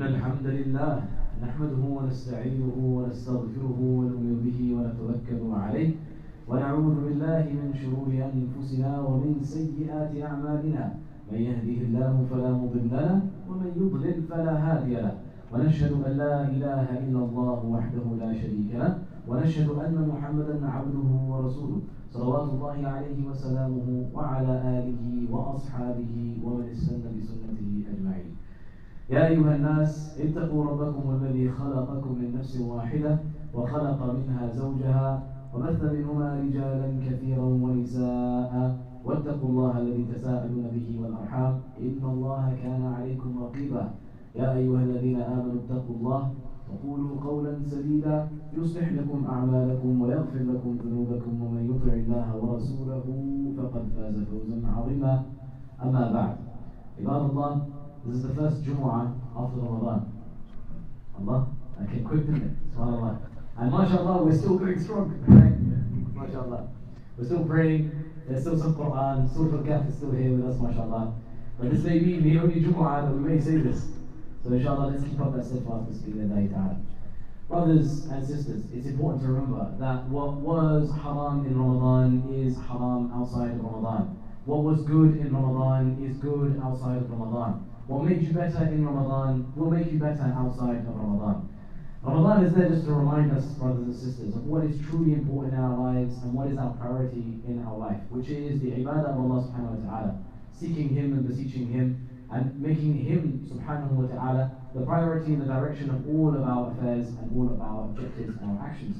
إن الحمد لله نحمده ونستعينه ونستغفره ونؤمن به ونتوكل عليه ونعوذ بالله من شرور أنفسنا ومن سيئات أعمالنا من يهده الله فلا مضل له ومن يضلل فلا هادي له ونشهد أن لا إله إلا الله وحده لا شريك له ونشهد أن محمدا عبده ورسوله صلوات الله عليه وسلامه وعلى آله وأصحابه ومن استنى بسنته أجمعين. يا أيها الناس اتقوا ربكم الذي خلقكم من نفس واحدة وخلق منها زوجها وبث منهما رجالا كثيرا ونساء واتقوا الله الذي تساءلون به والأرحام إن الله كان عليكم رقيبا. يا أيها الذين آمنوا اتقوا الله وقولوا قولا سديدا يصلح لكم أعمالكم ويغفر لكم ذنوبكم ومن يطع الله ورسوله فقد فاز فوزا عظيما. أما بعد، عباد الله, this is the first Jummah after Ramadan. Allah, I can quit in it, subhanAllah. And mashallah, we're still going strong, right? Mashallah. We're still praying, there's still some Quran, Surah Al-Kahf is still here with us, mashallah. But this may be the only Jummah that we may say this. So inshallah, let's keep up that steadfastness bi'idhnillahi ta'ala. Brothers and sisters, it's important to remember that what was haram in Ramadan is haram outside of Ramadan. What was good in Ramadan is good outside of Ramadan. What made you better in Ramadan will make you better outside of Ramadan. Ramadan is there just to remind us, brothers and sisters, of what is truly important in our lives and what is our priority in our life, which is the ibadah of Allah subhanahu wa ta'ala, seeking Him and beseeching Him, and making Him subhanahu wa ta'ala the priority in the direction of all of our affairs and all of our objectives and our actions.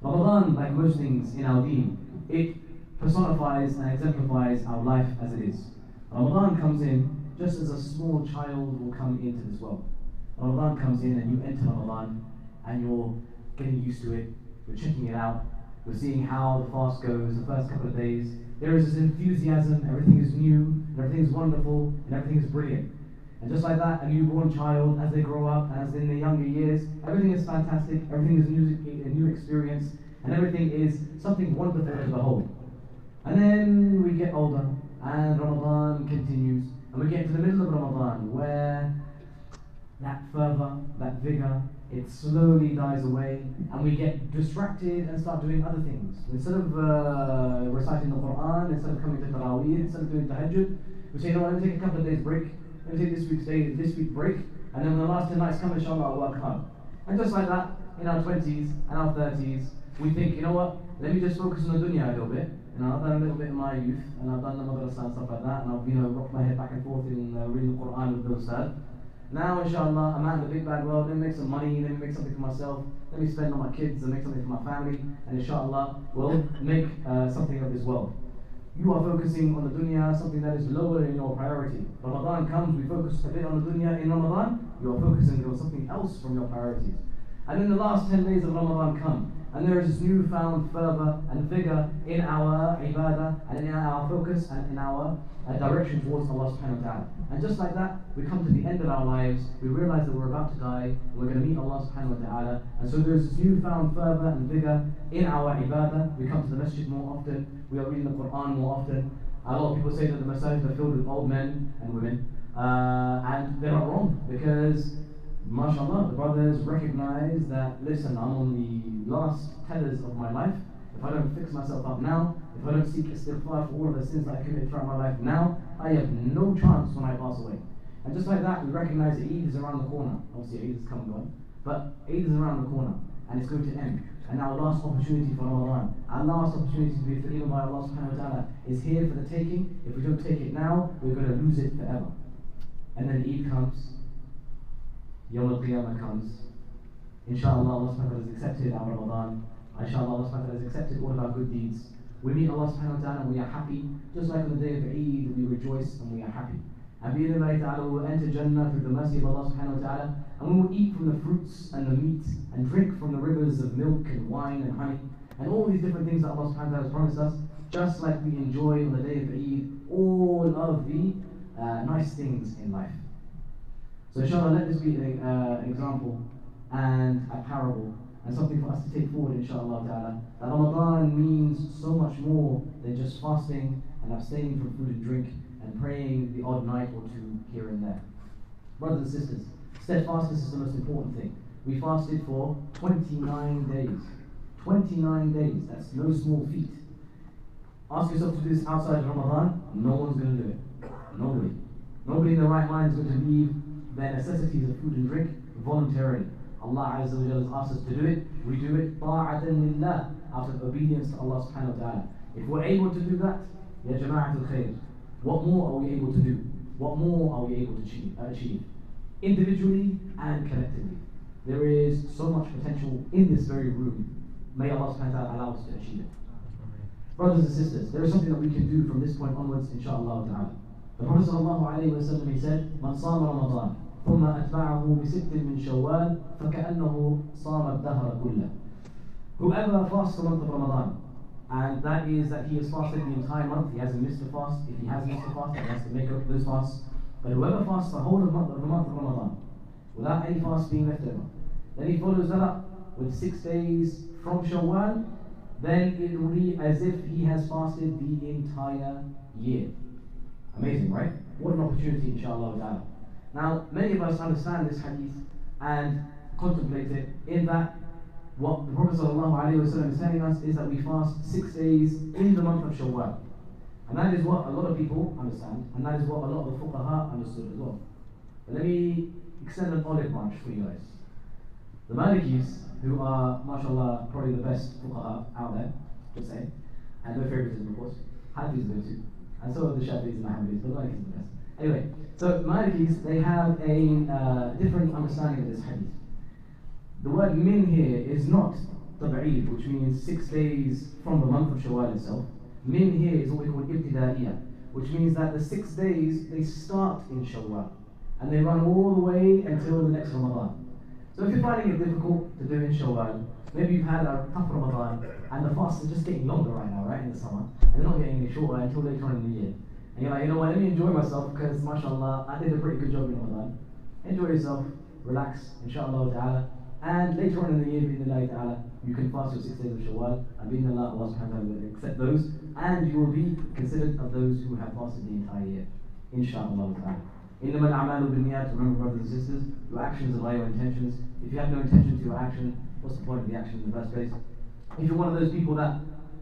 Ramadan, like most things in our deen, it personifies and exemplifies our life as it is. Ramadan comes in just as a small child will come into this world. Ramadan comes in and you enter Ramadan and you're getting used to it, you're checking it out, you're seeing how the fast goes the first couple of days. There is this enthusiasm, everything is new, everything is wonderful, and everything is brilliant. And just like that, a newborn child, as they grow up, and as in their younger years, everything is fantastic, everything is a new experience, and everything is something wonderful to behold. And then we get older, and Ramadan continues, and we get to the middle of Ramadan, where that fervor, that vigor, it slowly dies away, and we get distracted and start doing other things. Instead of reciting the Quran, instead of coming to Taraweeh, instead of doing Tahajjud, we say, no, let me take a couple of days break, let me take this week break, and then when the last 10 nights come, inshallah, I'll work hard. And just like that, in our 20s and our 30s, we think, you know what, let me just focus on the dunya a little bit. You know, I've done a little bit in my youth, and I've done the madrasa and stuff like that, and I've, rocked my head back and forth in reading the Quran with the Ustad. Now, inshallah, I'm out in the big bad world, let me make some money, let me make something for myself, let me spend on my kids and make something for my family, and inshallah, we'll make something of this world. You are focusing on the dunya, something that is lower in your priority. Ramadan comes, we focus a bit on the dunya in Ramadan, you are focusing on something else from your priorities. And then the last 10 days of Ramadan come, and there is this newfound fervor and vigor in our ibadah, and in our focus, and in our direction towards Allah subhanahu wa ta'ala. And just like that, we come to the end of our lives, we realize that we're about to die, and we're going to meet Allah subhanahu wa ta'ala. And so there's this newfound fervor and vigor in our ibadah. We come to the masjid more often, we are reading the Quran more often. A lot of people say that the masajid are filled with old men and women, and they're not wrong, because mashallah, the brothers recognize that, listen, I'm on the last tethers of my life. If I don't fix myself up now, if I don't seek istighfar for all of the sins that I committed throughout my life now, I have no chance when I pass away. And just like that, we recognize that Eid is around the corner. Obviously, Eid is come and gone, but Eid is around the corner, and it's going to end. And our last opportunity for Ramadan, our last opportunity to be forgiven by Allah subhanahu wa ta'ala is here for the taking. If we don't take it now, we're going to lose it forever. And then Eid comes, Yawm al-Qiyamah comes. Inshallah, Allah subhanahu wa ta'ala has accepted our Ramadan. Inshallah, Allah subhanahu wa ta'ala has accepted all of our good deeds. We meet Allah subhanahu wa ta'ala and we are happy. Just like on the day of Eid, we rejoice and we are happy. And bi'idhnillahi ta'ala, we will enter Jannah through the mercy of Allah subhanahu wa ta'ala. And we will eat from the fruits and the meat and drink from the rivers of milk and wine and honey. And all these different things that Allah subhanahu wa ta'ala has promised us. Just like we enjoy on the day of Eid all of the nice things in life. So inshallah, let this be an example and a parable and something for us to take forward, inshallah ta'ala. That Ramadan means so much more than just fasting and abstaining from food and drink and praying the odd night or two here and there. Brothers and sisters, Steadfastness is the most important thing. We fasted for 29 days. 29 days, that's no small feat. Ask yourself to do this outside of Ramadan, no one's going to do it. Nobody. Nobody in their right mind is going to leave their necessities of food and drink voluntarily. Allah Azza wa Jalla has asked us to do it. We do it ta'atan lillah, out of obedience to Allah subhanahu wa ta'ala. If we're able to do that, ya jama'atul khair, what more are we able to do? What more are we able to achieve? Individually and collectively. There is so much potential in this very room. May Allah subhanahu wa ta'ala allow us to achieve it. Brothers and sisters, there is something that we can do from this point onwards, inshaAllah ta'ala. The Prophet sallallahu alayhi wa sallam, he said, "Man sama Ramadan, ثم أتبعه بست من شوال فكأنه صام الدهر كله." Whoever fasts the month of Ramadan, and that is that he has fasted the entire month, he hasn't missed a fast. If he has missed a fast, he has to make up those fasts. But whoever fasts the whole of the month of Ramadan, without any fast being left over, then he follows that up with 6 days from Shawwal, then it will be as if he has fasted the entire year. Amazing, right? What an opportunity, inshallah. Now, many of us understand this hadith and contemplate it in that what the Prophet ﷺ is telling us is that we fast 6 days in the month of Shawwal. And that is what a lot of people understand, and that is what a lot of the fuqaha understood as well. But let me extend an olive branch for you guys. The Malikis, who are, mashallah, probably the best fuqaha out there, just saying, and no favoritism, of course. Hanafis are good too, and so are the Shafi'is and the Hanbali's, but the Malikis are the best. Anyway, so Malikis, they have a different understanding of this hadith. The word min here is not tab'id, which means 6 days from the month of Shawwal itself. Min here is what we call ibtida'iyah, which means that the 6 days, they start in Shawwal, and they run all the way until the next Ramadan. So if you're finding it difficult to do in Shawwal, maybe you've had a tough Ramadan, and the fasts are just getting longer right now, right, in the summer, and they're not getting any shorter until later on in the year. And you're like, you know what, let me enjoy myself, because mashallah, I did a pretty good job in Ramadan. Enjoy yourself, relax, inshallah ta'ala, and later on in the year, bi'idhnillahi ta'ala, you can fast your 6 days of Shawwal, and bi'idhnillah, Allah subhanahu wa ta'ala will accept those, and you will be considered of those who have fasted the entire year, inshallah ta'ala. إِنَّمَا الْأَعْمَالُ بِالنِّيَّاتِ. Remember, brothers and sisters, your actions are by your intentions. If you have no intention to your action, what's the point of the action in the first place? If you're one of those people that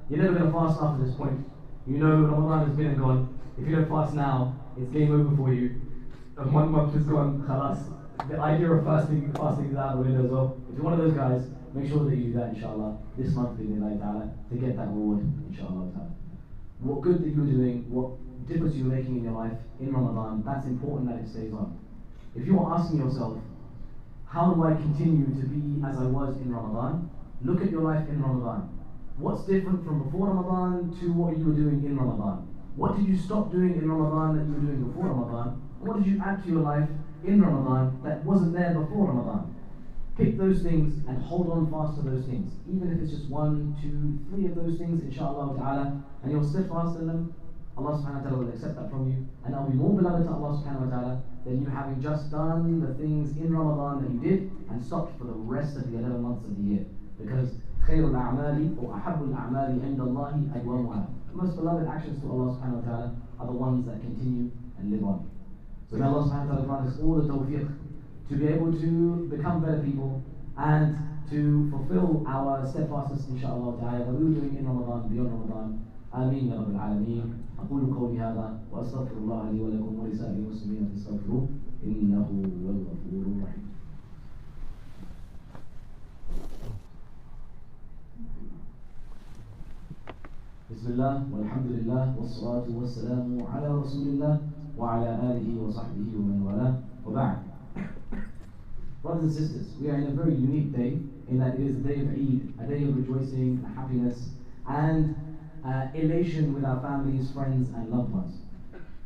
you're never going to fast after this point, you know Ramadan has been and gone. If you don't fast now, it's game over for you. And 1 month is gone, khalas. The idea of fasting is out the window as well. If you're one of those guys, make sure that you do that, inshallah, this month, bi'idhnillahi ta'ala, to get that reward, inshallah ta'ala. What good that you're doing, what difference you're making in your life in Ramadan, that's important that it stays on. If you're asking yourself, how do I continue to be as I was in Ramadan? Look at your life in Ramadan. What's different from before Ramadan to what you were doing in Ramadan? What did you stop doing in Ramadan that you were doing before Ramadan? And what did you add to your life in Ramadan that wasn't there before Ramadan? Pick those things and hold on fast to those things. Even if it's just 1, 2, 3 of those things, inshallah ta'ala, and you're steadfast in them, Allah subhanahu wa ta'ala will accept that from you, and that will be more beloved to Allah subhanahu wa ta'ala than you having just done the things in Ramadan that you did and stopped for the rest of the 11 months of the year. Because خير الأعمال or أحب الأعمال عند الله أدومها. The most beloved actions to Allah subhanahu wa ta'ala are the ones that continue and live on. So may Allah subhanahu wa ta'ala grant us all the tawfiq to be able to become better people and to fulfill our steadfastness inshaAllah ta'ala that we were doing in Ramadan, beyond Ramadan. آمين يا رب العالمين. أقول قولي هذا وأستغفر الله لي ولكم ولسائر المسلمين فاستغفروه إنه هو الغفور الرحيم. بسم الله والحمد لله والصلاة والسلام على رسول الله وعلى آله وصحبه ومن والاه وبعد. Brothers and sisters, we are in a very unique day in that it is a day of Eid, a day of rejoicing, happiness, and elation with our families, friends, and loved ones.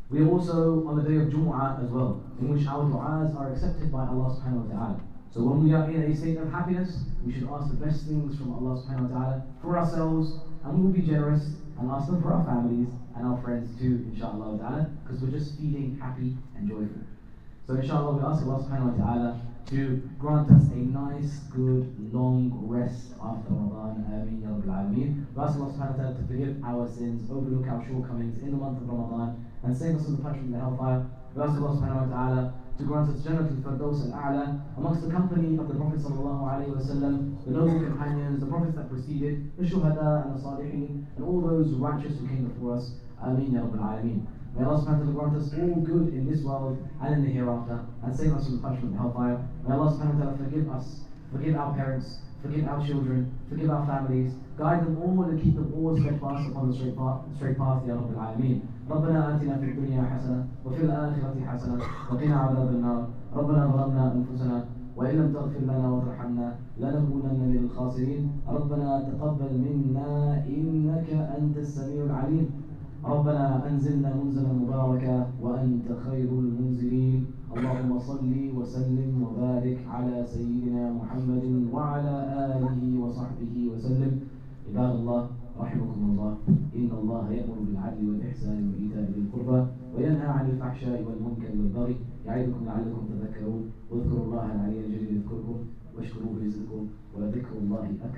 We are also on the day of Jummah as well, in which our du'as are accepted by Allah subhanahu wa ta'ala. So when we are in a state of happiness, we should ask the best things from Allah subhanahu wa ta'ala for ourselves, and we will be generous and ask them for our families and our friends too, inshallah ta'ala, because we're just feeling happy and joyful. So inshallah we ask Allah subhanahu wa ta'ala to grant us a nice, good, long rest after Ramadan. Ameen ya Rabbil Alameen. We ask Allah subhanahu wa ta'ala to forgive our sins, overlook our shortcomings in the month of Ramadan, and save us from the punishment of the hellfire. We ask Allah subhanahu wa ta'ala to grant us Jannah al-Firdaus al-A'la amongst the company of the Prophet sallallahu alaihi wasallam, the noble companions, the prophets that preceded, the Shuhada and the Salihin, and all those righteous who came before us. Ameen ya Rabbil Alameen. May Allah subhanahu wa ta'ala grant us all good in this world and in the hereafter, and save us from the punishment of hellfire. May Allah subhanahu wa ta'ala forgive us, forgive our parents, forgive our children, forgive our families, guide them all and keep them all steadfast upon the straight path, Ya Rabbil Alameen. ربنا آتنا في الدنيا حسنة وفي الآخرة حسنة وقنا عذاب النار. ربنا ظلمنا أنفسنا وإن لم تغفر لنا وترحمنا لنكونن من الخاسرين. ربنا تقبل منا إنك أنت السميع العليم. ربنا أنزلنا منزلا مباركا وأنت خير المنزلين. اللهم صل وسلم وبارك على سيدنا محمد وعلى آله وصحبه وسلم. عباد الله رحمكم الله، إن الله يأمر بالعدل والإحسان وإيتاء ذي القربى وينهى عن الفحشاء والمنكر والبغي يعظكم لعلكم تذكرون. واذكروا الله العلي الجليل يذكركم واشكروه يزدكم ولذكر الله أكبر.